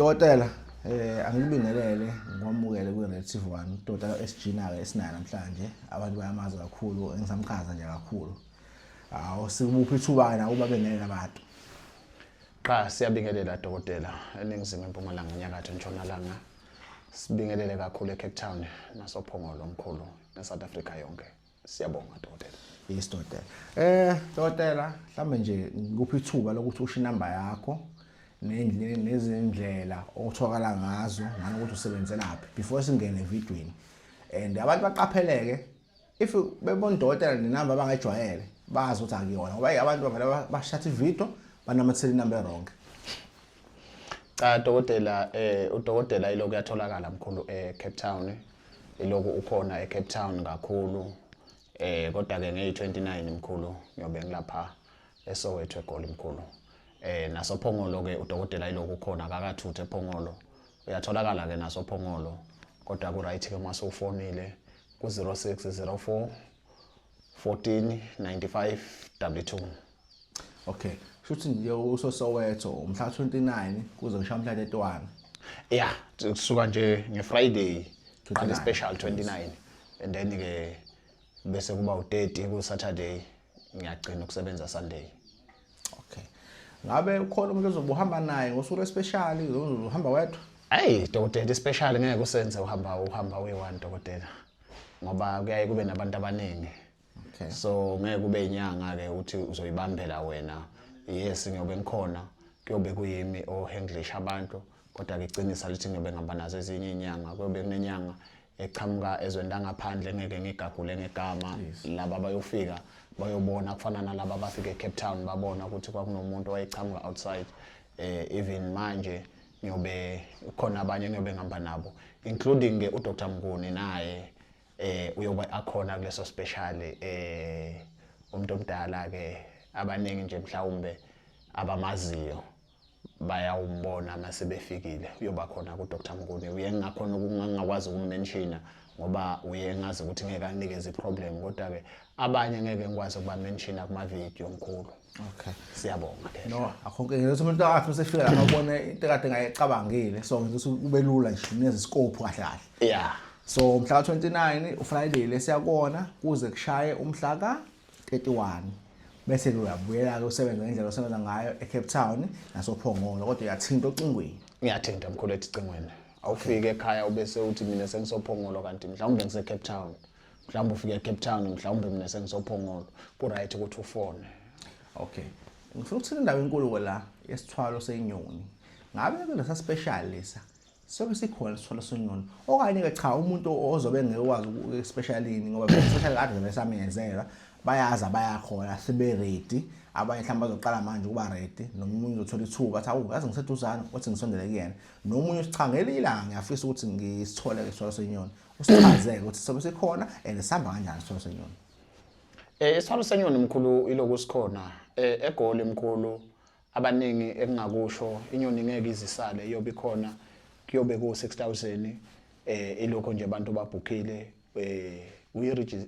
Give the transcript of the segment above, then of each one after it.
Dokotela angibingelele ngokwamukele kwi-Relative One Dokotela SG na-ke esinayo namhlanje abantu bayamazi kakhulu engisamchaza nje kakhulu. Sikubupha ithuba na uba bengenele abantu. Cha siyabingelela dokotela eningizimu eMpumalanga enyakatho entshonalanga. Sibingelele kakhulu eCape Town nasophongolo omkhulu neSouth Africa yonke. Siyabonga dokotela. Yes dokotela. Dokotela mhlambe nje ngikupha ithuba lokuthi usho inamba yakho nezindlela otholakala ngazo nanokuthi usebenzelaphi before singene evidweni. And abantu baqapheleke if bebona dokotela nenamba bangajwayele bazi ukuthi akuyona ngoba abantu bavela bashatha ivideo banamathela inamba wrong. Cha dokotela udokotela iloko yatholakala mkhulu eCape Town iloko ukhona eCape Town kakhulu kodwa ke nge29 mkhulu ngiyobe ngilapha eSoweto eGoli mkhulu. Nasophongolo ke udokotela iloko ukhona akakathuthe ePhongolo uyatholakala ke nasophongolo kodwa ku right ke mase ufonile ku 0604 14 95 22. Okay futhi nje usoSoweto umhla 29 kuze ngisho mhla 31. Yeah kusuka nje ngeFriday kanti special 29 and then ke bese kuba u30 ku Saturday ngiyagcina ukusebenza Sunday. Okay ngabe ukhona umuntu ozobuhamba naye ngosuku lwespecial uzohamba wedwa? Hey dokotela special ngeke usenze uhamba we1 dokotela ngoba kuyaye kube nabantu abaningi. Okay So ngeke kube inyanga ke uthi uzoyibambela wena. Yes ngiyobe ngikhona kuyobe kuyimi ohandlisha abantu kodwa ke iqinisa lithi ngiyobe ngihamba nazo ezinye inyanga kuyobe kunenyanga eqhamuka ezweni langaphandle ngeke ngigagule ngegama laba bayofika bayobona kufana nalabo abafika eCape Town babona ukuthi kwakunomuntu owayechamuka outside even manje ngiyobe khona abanye ngiyobe ngihamba nabo including ke uDr Mnguni naye uyobe akhona kuleso special umuntu omdala ke abaningi nje mhlawumbe abamaziyo bayawumbona mase befikile uyoba khona kuDr Mnguni uye ngakhona ukungakwazi ukummention ngoba uye ngazi ukuthi ngeke anikeze iproblem kodwa ke abanye ngeke ngikwazi ukuba mention kuma video omkhulu. Okay Siyabonga ke. No akhonke ngizothi umuntu after sefika la ngabona into kade ngayicabangile so ngizothi ube lula nje neze scope kahle kahle. Yeah. So mhla 29 uFriday lesiyakona kuze kushaye umhla ka 31 bese uyabuyela ke usebenza ngendlela osebenza ngayo eCape Town nasophongolo kodwa uyathinta ocingweni. Ngiyathinta mkhulu ecingweni. Awufike ekhaya ubese uthi mina sengisophongolo kanti mhlawumbe ngise-Cape Town. Mhlawumbe ufike eCape Town mhlawumbe mina sengisophongolo. Ku right ukuthi ufone. Okay. Ngifuna ukuthina indawo enkulu la yesithwalo senyoni. Ngabe kulesa special lesa sobe sikhona isithwalo senyoni. Okanye ke cha umuntu ozobe ngekwazi specialini ngoba special kade besamenzela bayaza bayakhona sibe ready abanye mhlawumbe bazoqala manje ukuba ready nomunye uzothola ithuba athi awu yazi ngiseduzana wathi ngisondele kuyena nomunye usichangela ilanga ngiyafisa ukuthi ngisithole isithwalo senyoni usichazeke ukuthi sobe sikhona and sihamba kanjani isithwalo senyoni. Isithwalo senyoni mkhulu iloko sikhona eGoli mkhulu abaningi ekungakusho inyoni ngeke izisale iyobe khona kuyobe ku 6000 iloko nje abantu babhukhile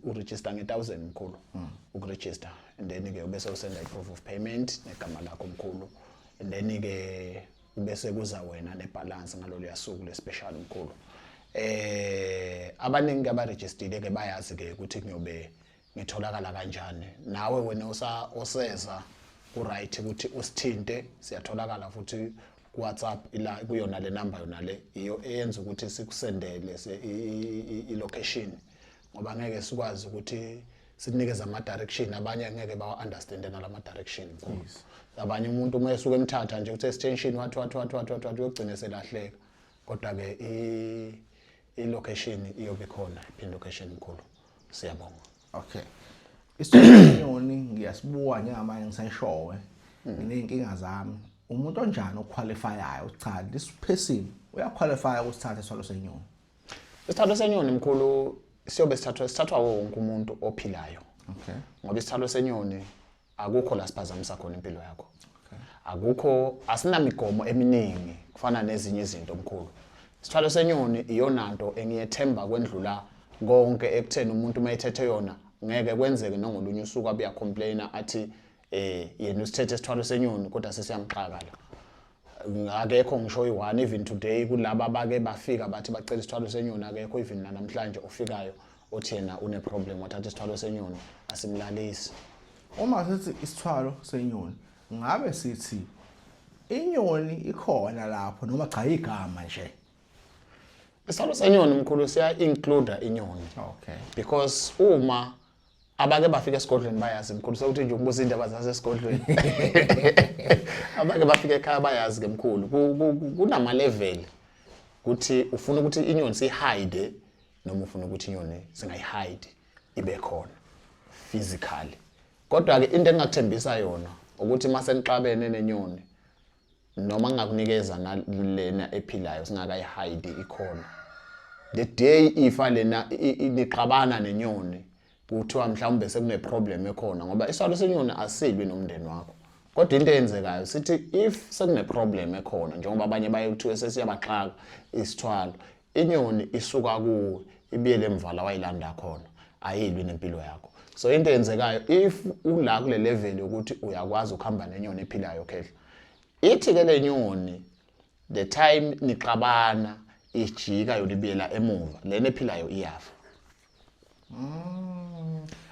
uregister nge1000 mkhulu ukuregister and then ke bese usenda iproof of payment negama lakho mkhulu and then ke bese kuza wena nebalance ngalolu yasuku lespecial mkhulu. Abaningi abaregistered ke bayazi ke ukuthi kuyobe ngitholakala kanjani nawe wena oseza ku right ukuthi usithinte siyatholakala futhi ku WhatsApp ila kuyona le number yona le iyo eyenza ukuthi sikusendele i-location ngoba ngeke sikwazi ukuthi sinikeze ama direction abanye ngeke bawa understand nalama direction mkhulu. Abanye umuntu uma esuka emthatha nje uthi extension wathi uyogcina selahleka kodwa ke i-location iyobe khona pin location mkhulu. Siyabonga. Okay. Isinyoni ngiyasibuka njengamanje ngisayishowe nginenkinga zami. Umuntu onjani oqualifyayo cha this person uyaqualify ukuthatha isithwalo senyoni. Isithwalo senyoni mkhulu siyobe sithathwa wonke umuntu ophilayo. Okay. Ngoba isithwalo senyoni akukho la siphazamisa khona impilo yakho. Okay. Akukho asinamigomo eminingi kufana nezinye izinto mkhulu. Isithwalo senyoni iyonanto engiyethemba kwendlula konke ekutheni umuntu mayithethe yona ngeke kwenzeke nongolunye usuku abuya complainer athi yena usithethe isithwalo senyoni kodwa sesiyamxakala. akekho ngisho i1 even today kulabo abake bafika bathi bacela isithwalo senyoni akekho even namhlanje ofikayo othi yena une problem wathatha isithwalo senyoni asimlalisi. Uma sithi isithwalo senyoni ngabe sithi inyoni ikhona lapho noma cha igama nje? Isithwalo senyoni mkhulu siya include inyoni. Okay. Because uma abake bafika esigodlweni bayazi mkhulu sokuthi nje ukubuza indaba zasesigodlweni. Abake bafika ekhaya bayazi ke mkhulu kunama level ukuthi ufuna ukuthi inyoni sihide noma ufuna ukuthi inyoni singayihide ibe khona physically. Kodwa ke into engakuthembisa yona ukuthi mase nixabene nenyoni noma ngingakunikeza nalena ephilayo singakayihide ikhona. The day ifa lena niqabana nenyoni kuthiwa mhlawumbe sekune problem ekhona ngoba isithwalo senyoni asilwi nomndeni wakho. Kodwa into eyenzekayo sithi if sekune problem ekhona njengoba abanye baye kuthiwe sesiyabaxaka isithwalo, inyoni isuka kuwe ibiyele emvala wayilanda khona ayilwi nempilo yakho. So into eyenzekayo if ula kule level ukuthi uyakwazi ukuhamba nenyoni ephilayo khehla, ithi ke lenyoni the time nixabana ijika yolibiyela emuva lena ephilayo iyafa.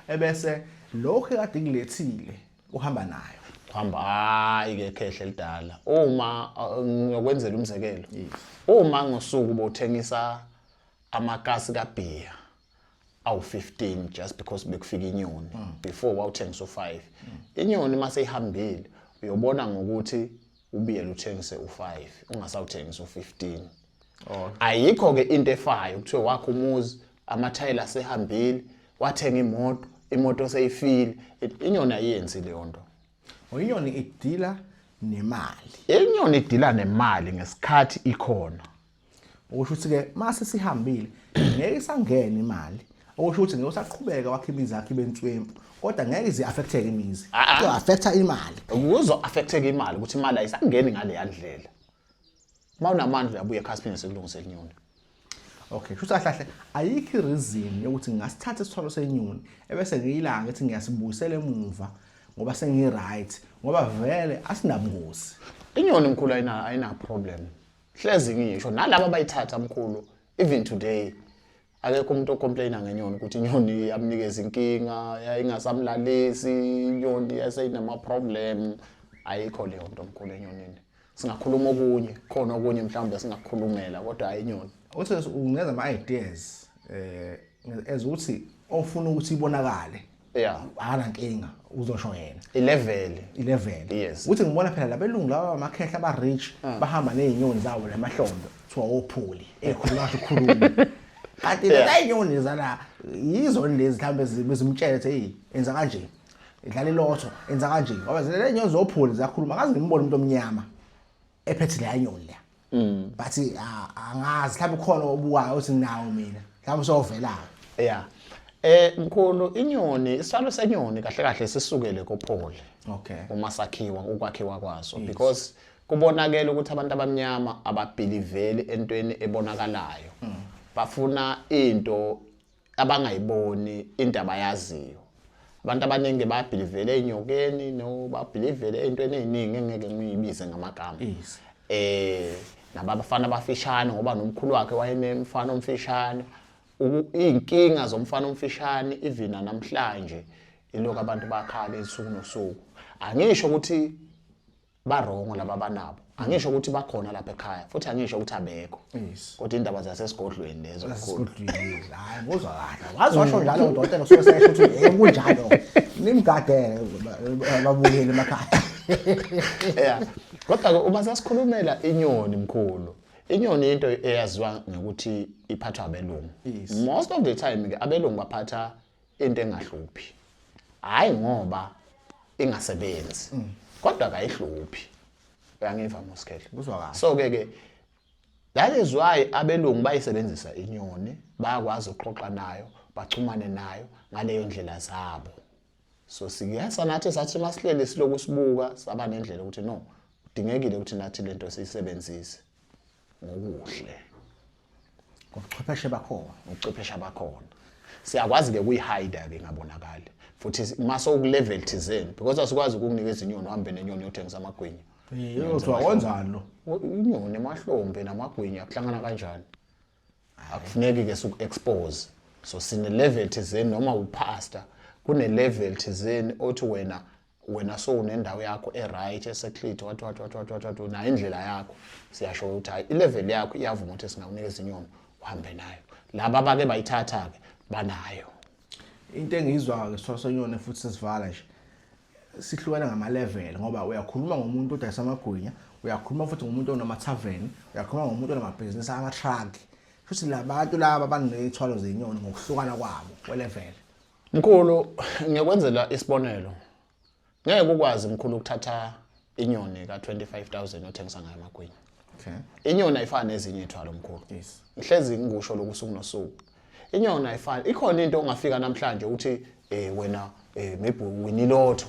Ebese lokho kade ngilethile uhamba nayo. Uhamba hayi ke khehla elidala. Uma ngiyokwenzela umzekelo. Uma ngosuku bothengisa amakasi kabeer awu15 just because bekufika inyoni before wawuthengisa u5. Inyoni mase ihambile uyobona ngokuthi ubiyela uthengise u5 ungasawuthengisa u15. Ayikho ke into efayo kuthiwe wakho umuzi amathayila sehambile wathenga imoto seyifile inyoni ayenzi leyo nto. Inyoni idila nemali. Inyoni idila nemali ngesikhathi ikhona. Okusho ukuthi ke mase sihambile ngeke isangena imali. Okusho ukuthi ngeke usaqhubeka wakhe imizi yakhe bentswempu kodwa ngeke izi affecteke imizi. Ku affecta imali. Ukuzo affecteke imali ukuthi imali ayisangeni ngale yandlela. Mawunamandla uyabuya ekhasini sekulungisela inyoni. Okay, kusho kahle ayikho reason yokuthi ngasithatha isithwalo senyoni ebese ngiyilanga ethi ngiyasibuyisela emuva ngoba sengi right ngoba vele asinabungozi. Inyoni mkhulu ayina problem. Hlezi ngisho nalabo abayithatha mkhulu even today akekho umuntu ocomplaina ngenyoni ukuthi inyoni yamnikeza inkinga yayingasamlalisi inyoni yaseyinama problem ayikho leyo nto mkhulu enyonini. Singakhuluma okunye khona okunye mhlawumbe singakukhulumela kodwa ayinyoni. Uthi ungeza ama ideas ezukuthi ofuna ukuthi ibonakale. Yeah, akana nkinga uzosho yena. Level. Yes. Uthi ngibona phela labelungu laba amakhehla aba rich bahamba nezinyoni zawo lemahlombe kuthiwa ophuli ekhuluma ukukhuluma. Kanti lezinyoni zala yizo lezi mhlambe bezimtshele hey enza kanje. Idlala ilotho enza kanje. Ngoba zile nyoni zophuli zakhuluma akazi ngimbona umuntu omnyama ephethe le nyoni la. Bathi angazi mhlawumbe khona obukayo uthi nawo mina mhlawumbe sovela. Yeah. Mkhulu inyoni isithwalo senyoni kahle kahle sisukele kophole. Okay. Uma sakhiwa ukwakhiwa kwaso because kubonakala ukuthi abantu abamnyama ababeliveli entweni ebonakalayo. Bafuna into abangayiboni into abayaziyo. Abantu abaningi babelivele enyokeni no babelivele entweni eziningi engeke ngiyibize ngamagama. Nabafana abafishane ngoba nomkhulu wakhe wayenemfana omfishane. Inkinga zomfana omfishane even namhlanje iloko abantu bakhala esuku nosuku. Angisho ukuthi ba wrong laba banabo. Angisho ukuthi bakhona lapha ekhaya futhi angisho ukuthi abekho. Kodwa indaba zasesigodlweni lezo kakhulu. Esigodlweni hayi ngozwa kahle. Wazosho njalo udokotela usuke sesho ukuthi kunjalo. Nimgade babukele emakhaya. Yeah. Kodwa uma sasikhulumela inyoni mkhulu. Inyoni into eyaziwa ngokuthi iphathwa abelungu. Most of the time ke abelungu baphatha into engahluphi. Hayi ngoba ingasebenzi. Kodwa kayihluphi. Uyangiva Moskele. Kuzwa kahle. So ke that is why abelungu bayisebenzisa inyoni, bayakwazi ukuxoxa nayo, bachumane nayo ngaleyo ndlela zabo. So siyasa nathi sathi masihlele siloku sibuka saba nendlela ukuthi no, udingekile ukuthi nathi lento siyisebenzise. Ngokuhle ubuchwepheshe bakhona siyakwazi ke kuyihide ke ngabonakala futhi mase ukulevel thizeni because asikwazi ukukunikeza inyoni uhambe nenyoni yothengisa amagwinya Yozwa konjani lo? Inyoni emahlombe namagwinya kuhlangana kanjani? Akufuneki ke siku-expose. So sine level thizeni noma upastor kune level thizeni othi wena so unendawo yakho eright eseclete wathi na indlela yakho siyasho ukuthi hayi ilevel yakho iyavuma ukuthi singakunikeza inyoni uhambe nayo. Laba abake bayithatha ke banayo. Into engizwa ke sithola senyoni futhi sesivala nje. Sihlukana ngama level ngoba uyakhuluma ngomuntu odayisa amagwinya, uyakhuluma futhi ngomuntu onama tavern, uyakhuluma ngomuntu onama business ama truck. Futhi labantu laba abanezithwalo zenyoni ngokuhlukana kwabo kwelevel. Mkhulu ngiyakwenzela isibonelo. Ngeke ukwazi mkhulu ukuthatha inyoni ka 25,000 othengisa ngayo amagwinya. Okay. Inyoni ayifani nezinye izithwalo mkhulu. Yes. Ihlezi ngisho lokusuku nosuku. Inyoni ayifani. Ikhona into ongafika namhlanje uthi wena maybe winilotho.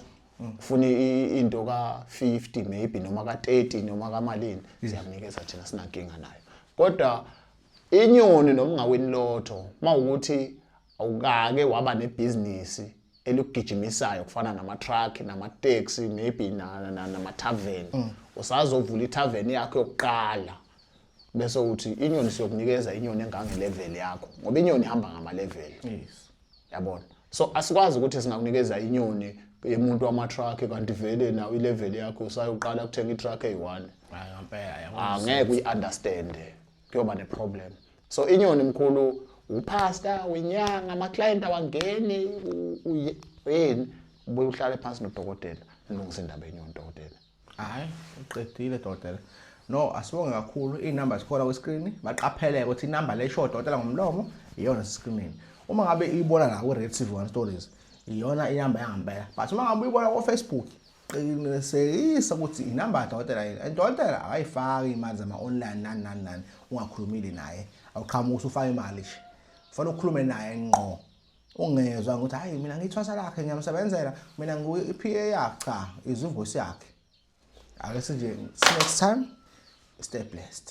Ufuna into ka 50 maybe noma ka 30 noma ka malini siyakunikeza thina sinankinga nayo. Kodwa inyoni noma ungawini lotho mawukuthi awukake waba nebusiness elukugijimisayo kufana nama truck nama taxi maybe nama tavern usazovula itavern yakho yokuqala bese uthi inyoni siyokunikeza inyoni engange level yakho ngoba inyoni ihamba ngama level. Yes. Yabona. So asikwazi ukuthi singakunikeza inyoni yemuntu wama truck kanti vele nawo ilevel yakho usayoqala ukuthenga itruck eyi1. Hayi ngempela Angeke uyiunderstand. Kuyoba ne problem. So inyoni mkhulu upastor wenyanga ama client awangeni yini ubuye uhlale phansi nodokotela nilungisa indaba yenyoni dokotela. Hayi uqedile dokotela. No asibonge kakhulu inamba zikhona ku screen baqapheleke ukuthi inamba le short dokotela ngomlomo iyona screenini. Uma ngabe ibona la ku Red TV1 Stories iyona inamba yangempela. But uma ngabe uyibona ku Facebook qinisekisa ukuthi inamba dokotela yini. Dokotela akayifaki imali zama online nani ungakhulumile naye. Awuqhamuka usufaka imali nje. Kufanele ukhulume naye ngqo. Ungezwa ukuthi hayi mina ngithwasa lakhe ngiyamsebenzela mina nguye iPA yakhe cha izinvoice yakhe. Ake sinje next time stay blessed.